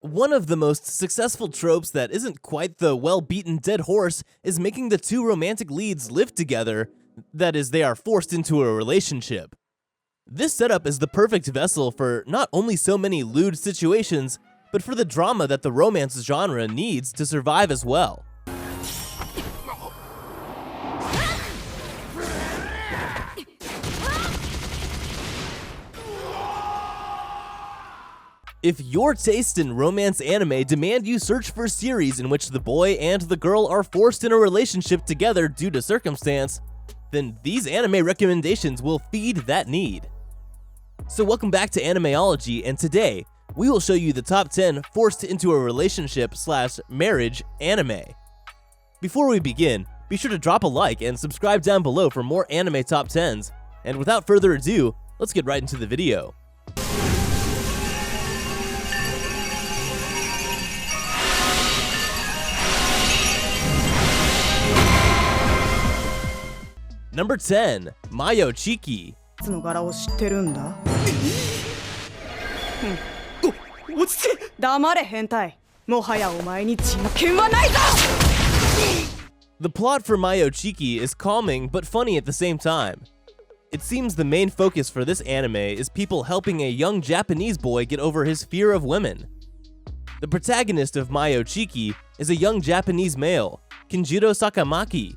One of the most successful tropes that isn't quite the well-beaten dead horse is making the two romantic leads live together, that is, they are forced into a relationship. This setup is the perfect vessel for not only so many lewd situations, but for the drama that the romance genre needs to survive as well. If your taste in romance anime demand you search for series in which the boy and the girl are forced in a relationship together due to circumstance, then these anime recommendations will feed that need. So welcome back to Animeology, and today, we will show you the top 10 forced into a relationship/marriage anime. Before we begin, be sure to drop a like and subscribe down below for more anime top 10s, and without further ado, let's get right into the video. Number 10, Mayo Chiki. The plot for Mayo Chiki is calming but funny at the same time. It seems the main focus for this anime is people helping a young Japanese boy get over his fear of women. The protagonist of Mayo Chiki is a young Japanese male, Kinjiro Sakamaki.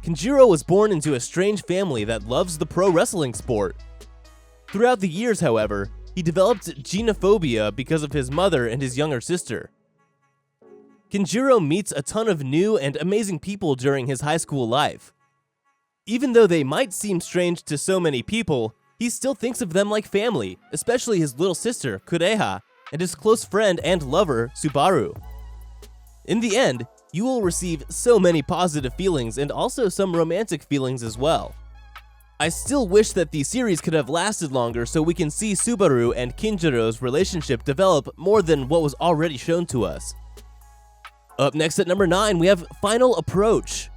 Kinjiro was born into a strange family that loves the pro wrestling sport. Throughout the years, however, he developed genophobia because of his mother and his younger sister. Kinjiro meets a ton of new and amazing people during his high school life. Even though they might seem strange to so many people, he still thinks of them like family, especially his little sister, Kureha, and his close friend and lover, Subaru. In the end, you will receive so many positive feelings and also some romantic feelings as well. I still wish that the series could have lasted longer so we can see Subaru and Kinjiro's relationship develop more than what was already shown to us. Up next at number 9, we have Final Approach.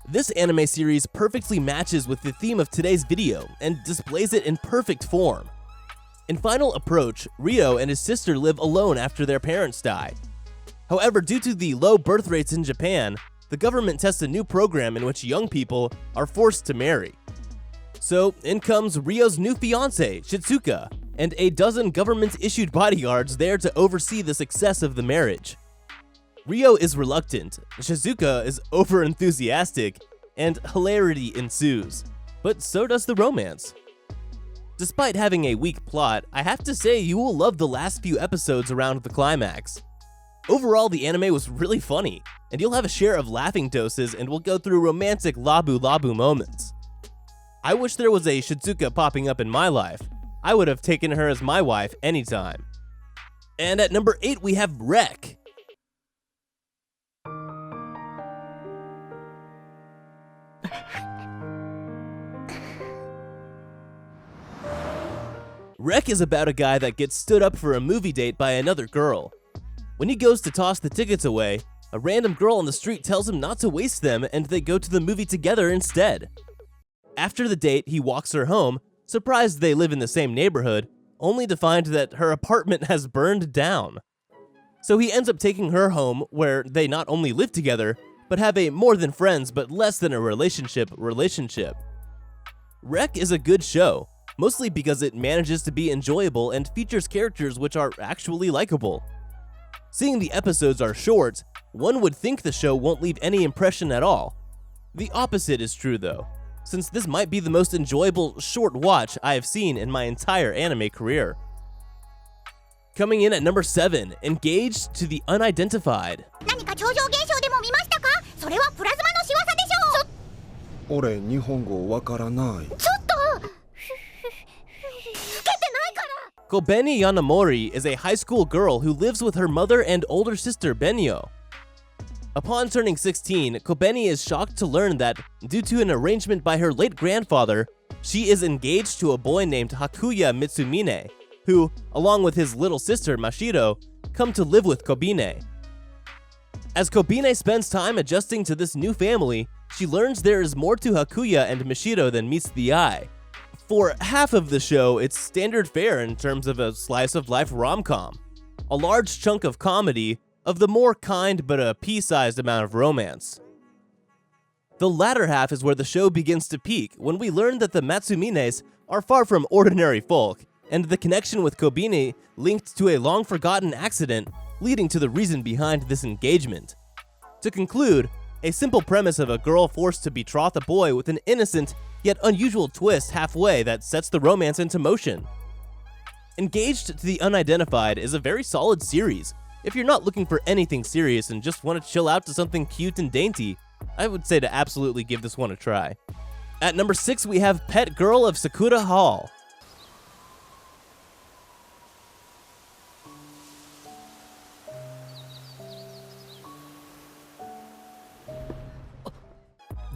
This anime series perfectly matches with the theme of today's video and displays it in perfect form. In Final Approach, Ryo and his sister live alone after their parents die. However, due to the low birth rates in Japan, the government tests a new program in which young people are forced to marry. So, in comes Ryo's new fiancée, Shizuka, and a dozen government-issued bodyguards there to oversee the success of the marriage. Ryo is reluctant, Shizuka is over-enthusiastic, and hilarity ensues. But so does the romance. Despite having a weak plot, I have to say you will love the last few episodes around the climax. Overall, the anime was really funny, and you'll have a share of laughing doses and will go through romantic labu-labu moments. I wish there was a Shizuka popping up in my life. I would have taken her as my wife anytime. And at number 8, we have Rec. Rec is about a guy that gets stood up for a movie date by another girl. When he goes to toss the tickets away, a random girl on the street tells him not to waste them and they go to the movie together instead. After the date, he walks her home, surprised they live in the same neighborhood, only to find that her apartment has burned down. So he ends up taking her home where they not only live together, but have a more than friends but less than a relationship. Rec is a good show, mostly because it manages to be enjoyable and features characters which are actually likable. Seeing the episodes are short, one would think the show won't leave any impression at all. The opposite is true though, since this might be the most enjoyable short watch I have seen in my entire anime career. Coming in at number 7, Engaged to the Unidentified. Kobeni Yanamori is a high school girl who lives with her mother and older sister Benyo. Upon turning 16, Kobeni is shocked to learn that, due to an arrangement by her late grandfather, she is engaged to a boy named Hakuya Mitsumine, who, along with his little sister Mashiro, come to live with Kobine. As Kobine spends time adjusting to this new family, she learns there is more to Hakuya and Mishiro than meets the eye. For half of the show, it's standard fare in terms of a slice-of-life rom-com. A large chunk of comedy, of the more kind but a pea-sized amount of romance. The latter half is where the show begins to peak, when we learn that the Matsumines are far from ordinary folk, and the connection with Kobine linked to a long-forgotten accident leading to the reason behind this engagement. To conclude, a simple premise of a girl forced to betroth a boy with an innocent yet unusual twist halfway that sets the romance into motion. Engaged to the Unidentified is a very solid series. If you're not looking for anything serious and just want to chill out to something cute and dainty, I would say to absolutely give this one a try. At number 6, we have Pet Girl of Sakura Hall.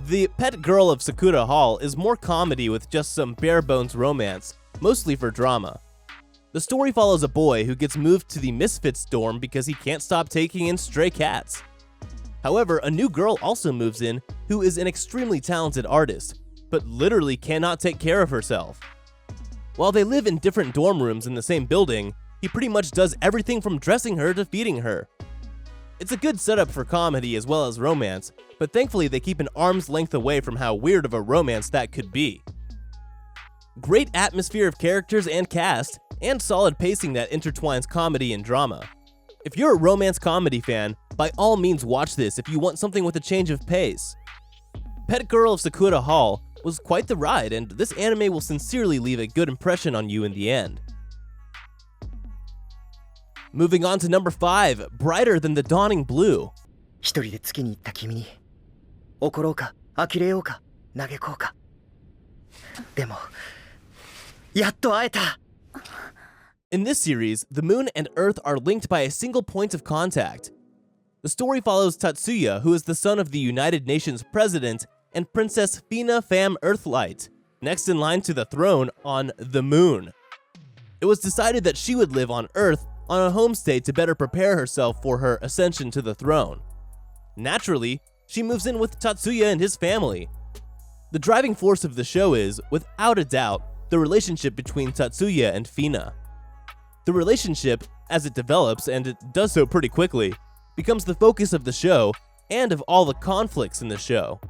The Pet Girl of Sakura Hall is more comedy with just some bare-bones romance, mostly for drama. The story follows a boy who gets moved to the Misfits dorm because he can't stop taking in stray cats. However, a new girl also moves in who is an extremely talented artist, but literally cannot take care of herself. While they live in different dorm rooms in the same building, he pretty much does everything from dressing her to feeding her. It's a good setup for comedy as well as romance, but thankfully they keep an arm's length away from how weird of a romance that could be. Great atmosphere of characters and cast, and solid pacing that intertwines comedy and drama. If you're a romance comedy fan, by all means watch this if you want something with a change of pace. Pet Girl of Sakura Hall was quite the ride, and this anime will sincerely leave a good impression on you in the end. Moving on to number 5, Brighter Than the Dawning Blue. 一人で月に行った君に怒ろうか呆れようか嘆こうかでもやっと会えた In this series, the moon and Earth are linked by a single point of contact. The story follows Tatsuya, who is the son of the United Nations president, and Princess Fina Fam Earthlight, next in line to the throne on the moon. It was decided that she would live on Earth on a homestay to better prepare herself for her ascension to the throne. Naturally, she moves in with Tatsuya and his family. The driving force of the show is, without a doubt, the relationship between Tatsuya and Fina. The relationship, as it develops, and it does so pretty quickly, becomes the focus of the show and of all the conflicts in the show.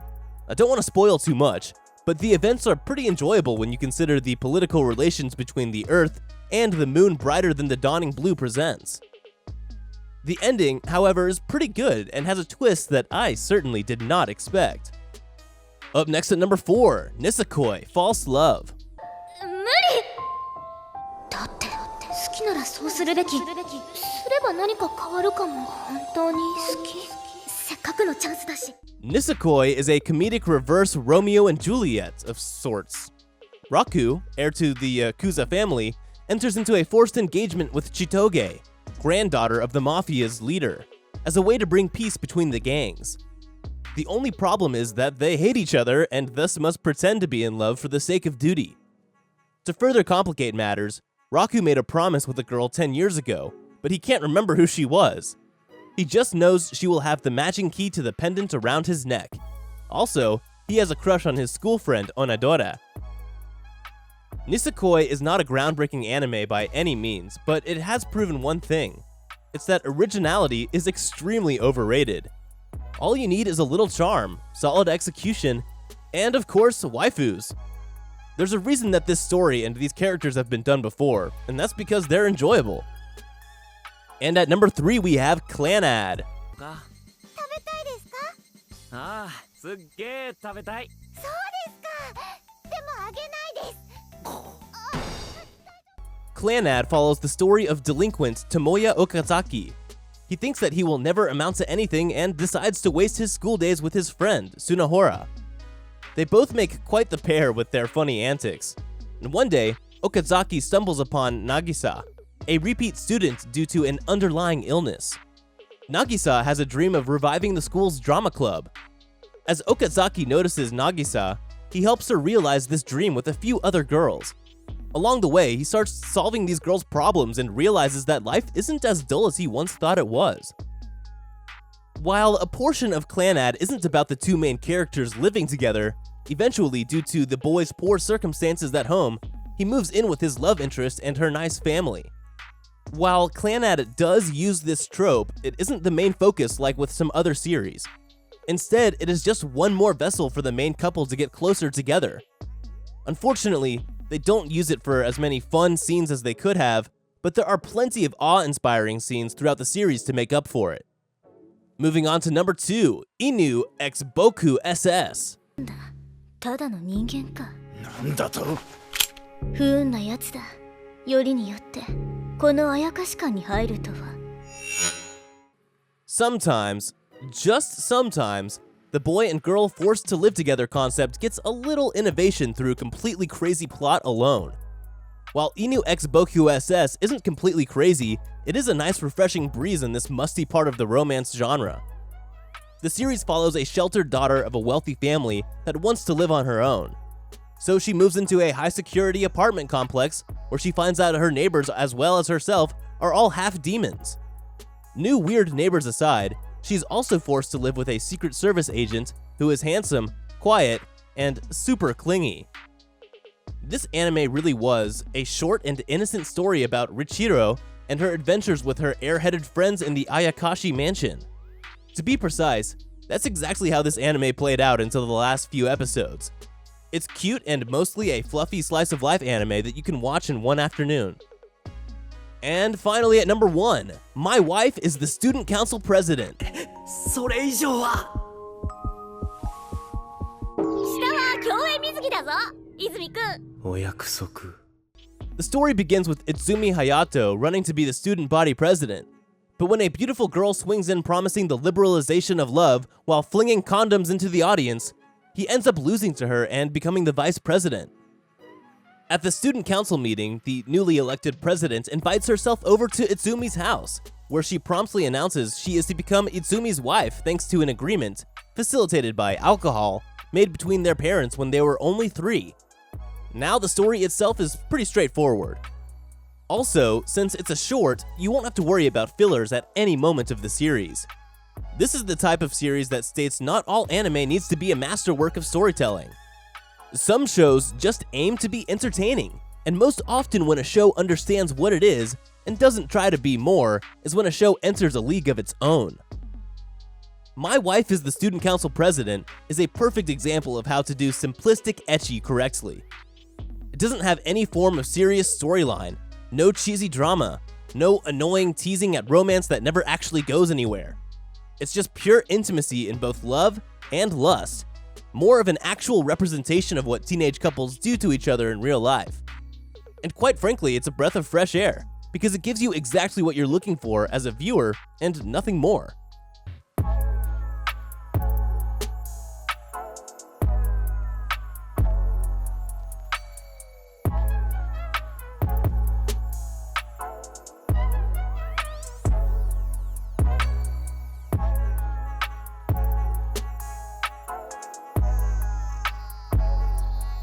I don't want to spoil too much, but the events are pretty enjoyable when you consider the political relations between the Earth and the moon Brighter Than the Dawning Blue presents. The ending, however, is pretty good and has a twist that I certainly did not expect. Up next at number 4, Nisakoi, False Love. だって好きならそうするべきすれば何か変わるかも本当に好きせっかくのチャンスだし Nisakoi is a comedic reverse Romeo and Juliet of sorts. Raku, heir to the Kuza family, enters into a forced engagement with Chitoge, granddaughter of the mafia's leader, as a way to bring peace between the gangs. The only problem is that they hate each other and thus must pretend to be in love for the sake of duty. To further complicate matters, Raku made a promise with a girl 10 years ago, but he can't remember who she was. He just knows she will have the matching key to the pendant around his neck. Also, he has a crush on his school friend Onadora. Nisakoi is not a groundbreaking anime by any means, but it has proven one thing. It's that originality is extremely overrated. All you need is a little charm, solid execution, and of course, waifus. There's a reason that this story and these characters have been done before, and that's because they're enjoyable. And at number 3, we have Clannad. 食べたいですかああ、すっげえ食べたい。そうですかでもあげないです Clannad follows the story of delinquent Tomoya Okazaki. He thinks that he will never amount to anything and decides to waste his school days with his friend, Tsunahora. They both make quite the pair with their funny antics. And one day, Okazaki stumbles upon Nagisa, a repeat student due to an underlying illness. Nagisa has a dream of reviving the school's drama club. As Okazaki notices Nagisa, he helps her realize this dream with a few other girls. Along the way, he starts solving these girls' problems and realizes that life isn't as dull as he once thought it was. While a portion of Clannad isn't about the two main characters living together, eventually, due to the boy's poor circumstances at home, he moves in with his love interest and her nice family. While Clannad does use this trope, it isn't the main focus like with some other series. Instead, it is just one more vessel for the main couple to get closer together. Unfortunately, they don't use it for as many fun scenes as they could have, but there are plenty of awe-inspiring scenes throughout the series to make up for it. Moving on to number 2, Inu X Boku Ss. ただの人間か。なんだと。不運なやつだ。よりによってこのあやかし感に入るとは。Sometimes, just sometimes, the boy and girl forced to live together concept gets a little innovation through completely crazy plot alone. While Inu X Boku Ss isn't completely crazy, it is a nice refreshing breeze in this musty part of the romance genre. The series follows a sheltered daughter of a wealthy family that wants to live on her own. So she moves into a high-security apartment complex where she finds out her neighbors as well as herself are all half demons. New weird neighbors aside, she's also forced to live with a Secret Service agent who is handsome, quiet, and super clingy. This anime really was a short and innocent story about Richiro and her adventures with her airheaded friends in the Ayakashi mansion. To be precise, that's exactly how this anime played out until the last few episodes. It's cute and mostly a fluffy slice of life anime that you can watch in one afternoon. And finally at number 1, My Wife is the Student Council President. それ以上は。下は競泳水着だぞ、泉くん。お約束。The story begins with Itsumi Hayato running to be the student body president. But when a beautiful girl swings in promising the liberalization of love while flinging condoms into the audience, he ends up losing to her and becoming the vice president. At the student council meeting, the newly elected president invites herself over to Itsumi's house, where she promptly announces she is to become Itsumi's wife thanks to an agreement, facilitated by alcohol, made between their parents when they were only 3. Now the story itself is pretty straightforward. Also, since it's a short, you won't have to worry about fillers at any moment of the series. This is the type of series that states not all anime needs to be a masterwork of storytelling. Some shows just aim to be entertaining, and most often when a show understands what it is and doesn't try to be more is when a show enters a league of its own. My Wife is the Student Council President is a perfect example of how to do simplistic ecchi correctly. It doesn't have any form of serious storyline, no cheesy drama, no annoying teasing at romance that never actually goes anywhere. It's just pure intimacy in both love and lust, more of an actual representation of what teenage couples do to each other in real life. And quite frankly, it's a breath of fresh air, because it gives you exactly what you're looking for as a viewer and nothing more.